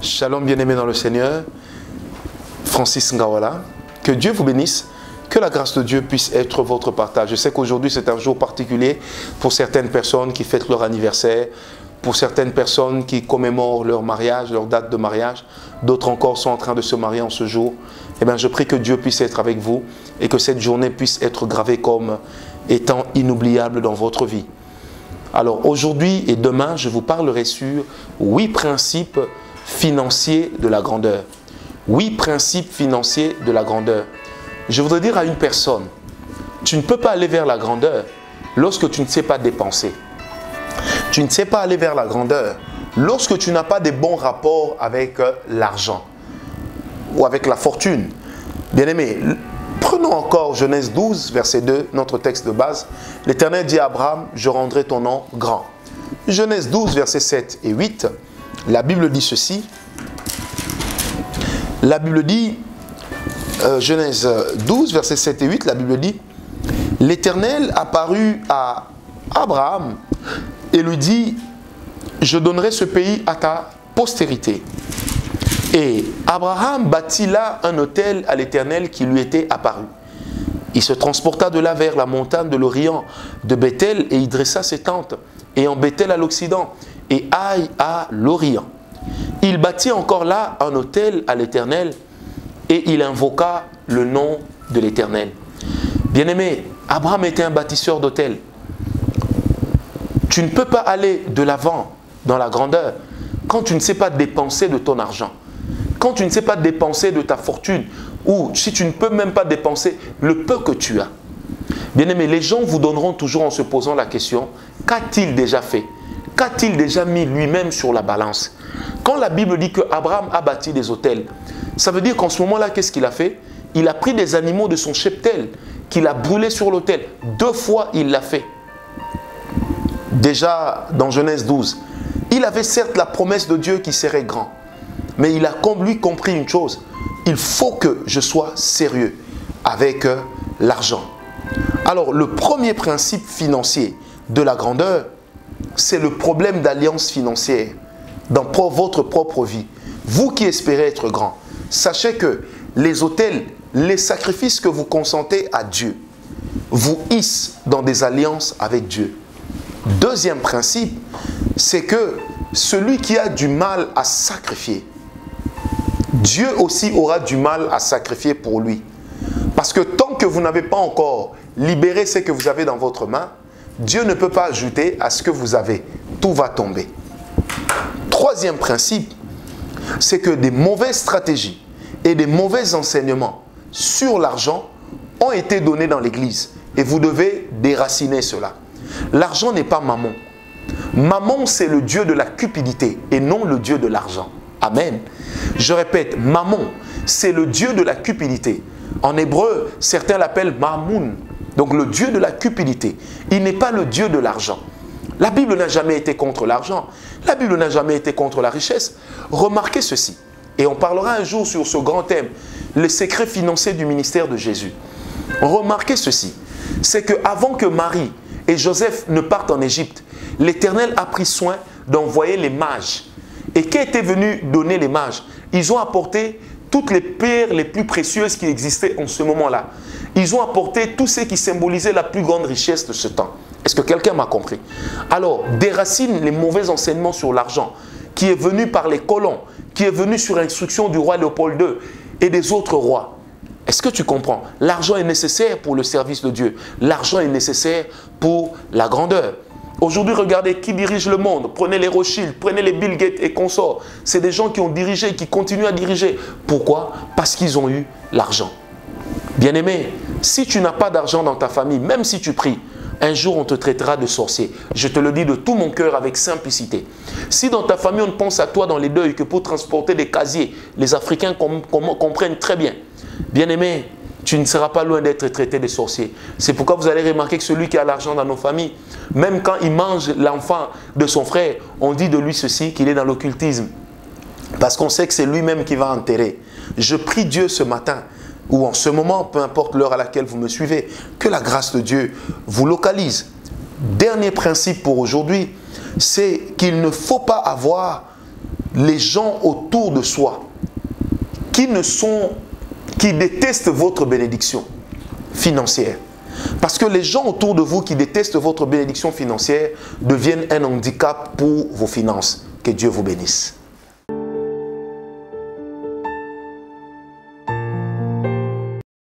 Shalom bien-aimés dans le Seigneur, Francis Ngawala, que Dieu vous bénisse, que la grâce de Dieu puisse être votre partage. Je sais qu'aujourd'hui c'est un jour particulier pour certaines personnes qui fêtent leur anniversaire, pour certaines personnes qui commémorent leur mariage, leur date de mariage, d'autres encore sont en train de se marier en ce jour. Eh bien, je prie que Dieu puisse être avec vous et que cette journée puisse être gravée comme étant inoubliable dans votre vie. Alors aujourd'hui et demain, je vous parlerai sur 8 principes financiers de la grandeur. 8 principes financiers de la grandeur. Je voudrais dire à une personne, tu ne peux pas aller vers la grandeur lorsque tu ne sais pas dépenser. Tu ne sais pas aller vers la grandeur lorsque tu n'as pas de bons rapports avec l'argent ou avec la fortune. Bien-aimé, prenons encore Genèse 12, verset 2, notre texte de base. L'Éternel dit à Abraham, je rendrai ton nom grand. Genèse 12, versets 7 et 8, la Bible dit ceci. La Bible dit, Genèse 12, versets 7 et 8, la Bible dit, l'Éternel apparut à Abraham et lui dit, je donnerai ce pays à ta postérité. Et Abraham bâtit là un autel à l'Éternel qui lui était apparu. Il se transporta de là vers la montagne de l'Orient de Bethel et y dressa ses tentes, et en Bethel à l'Occident, et Aï à l'Orient. Il bâtit encore là un autel à l'Éternel, et il invoqua le nom de l'Éternel. Bien-aimé, Abraham était un bâtisseur d'autels. Tu ne peux pas aller de l'avant dans la grandeur quand tu ne sais pas dépenser de ton argent. Quand tu ne sais pas dépenser de ta fortune, ou si tu ne peux même pas dépenser le peu que tu as. Bien-aimé, les gens vous donneront toujours en se posant la question, qu'a-t-il déjà fait? Qu'a-t-il déjà mis lui-même sur la balance? Quand la Bible dit que Abraham a bâti des autels, ça veut dire qu'en ce moment-là, qu'est-ce qu'il a fait? Il a pris des animaux de son cheptel qu'il a brûlés sur l'autel. 2 fois, il l'a fait. Déjà, dans Genèse 12, il avait certes la promesse de Dieu qui serait grand. Mais il a lui compris une chose, il faut que je sois sérieux avec l'argent. Alors le premier principe financier de la grandeur, c'est le problème d'alliance financière dans votre propre vie. Vous qui espérez être grand, sachez que les autels, les sacrifices que vous consentez à Dieu, vous hissent dans des alliances avec Dieu. Deuxième principe, c'est que celui qui a du mal à sacrifier, Dieu aussi aura du mal à sacrifier pour lui. Parce que tant que vous n'avez pas encore libéré ce que vous avez dans votre main, Dieu ne peut pas ajouter à ce que vous avez. Tout va tomber. Troisième principe, c'est que des mauvaises stratégies et des mauvais enseignements sur l'argent ont été donnés dans l'Église. Et vous devez déraciner cela. L'argent n'est pas Mammon. Mammon, c'est le dieu de la cupidité et non le dieu de l'argent. Amen. Je répète, Mammon, c'est le dieu de la cupidité. En hébreu, certains l'appellent Mamoun, donc le dieu de la cupidité. Il n'est pas le dieu de l'argent. La Bible n'a jamais été contre l'argent. La Bible n'a jamais été contre la richesse. Remarquez ceci, et on parlera un jour sur ce grand thème, les secrets financiers du ministère de Jésus. Remarquez ceci, c'est qu'avant que Marie et Joseph ne partent en Égypte, l'Éternel a pris soin d'envoyer les mages. Et qui était venu donner les mages? Ils ont apporté toutes les pierres les plus précieuses qui existaient en ce moment-là. Ils ont apporté tout ce qui symbolisait la plus grande richesse de ce temps. Est-ce que quelqu'un m'a compris? Alors, déracine les mauvais enseignements sur l'argent qui est venu par les colons, qui est venu sur instruction du roi Léopold II et des autres rois. Est-ce que tu comprends? L'argent est nécessaire pour le service de Dieu. L'argent est nécessaire pour la grandeur. Aujourd'hui, regardez qui dirige le monde. Prenez les Rothschild, prenez les Bill Gates et consorts. C'est des gens qui ont dirigé, qui continuent à diriger. Pourquoi? Parce qu'ils ont eu l'argent. Bien-aimé, si tu n'as pas d'argent dans ta famille, même si tu pries, un jour on te traitera de sorcier. Je te le dis de tout mon cœur avec simplicité. Si dans ta famille on ne pense à toi dans les deuils que pour transporter des casiers, les Africains comprennent très bien. Bien-aimé, tu ne seras pas loin d'être traité de sorcier. C'est pourquoi vous allez remarquer que celui qui a l'argent dans nos familles, même quand il mange l'enfant de son frère, on dit de lui ceci, qu'il est dans l'occultisme. Parce qu'on sait que c'est lui-même qui va enterrer. Je prie Dieu ce matin, ou en ce moment, peu importe l'heure à laquelle vous me suivez, que la grâce de Dieu vous localise. Dernier principe pour aujourd'hui, c'est qu'il ne faut pas avoir les gens autour de soi qui détestent votre bénédiction financière. Parce que les gens autour de vous qui détestent votre bénédiction financière deviennent un handicap pour vos finances. Que Dieu vous bénisse.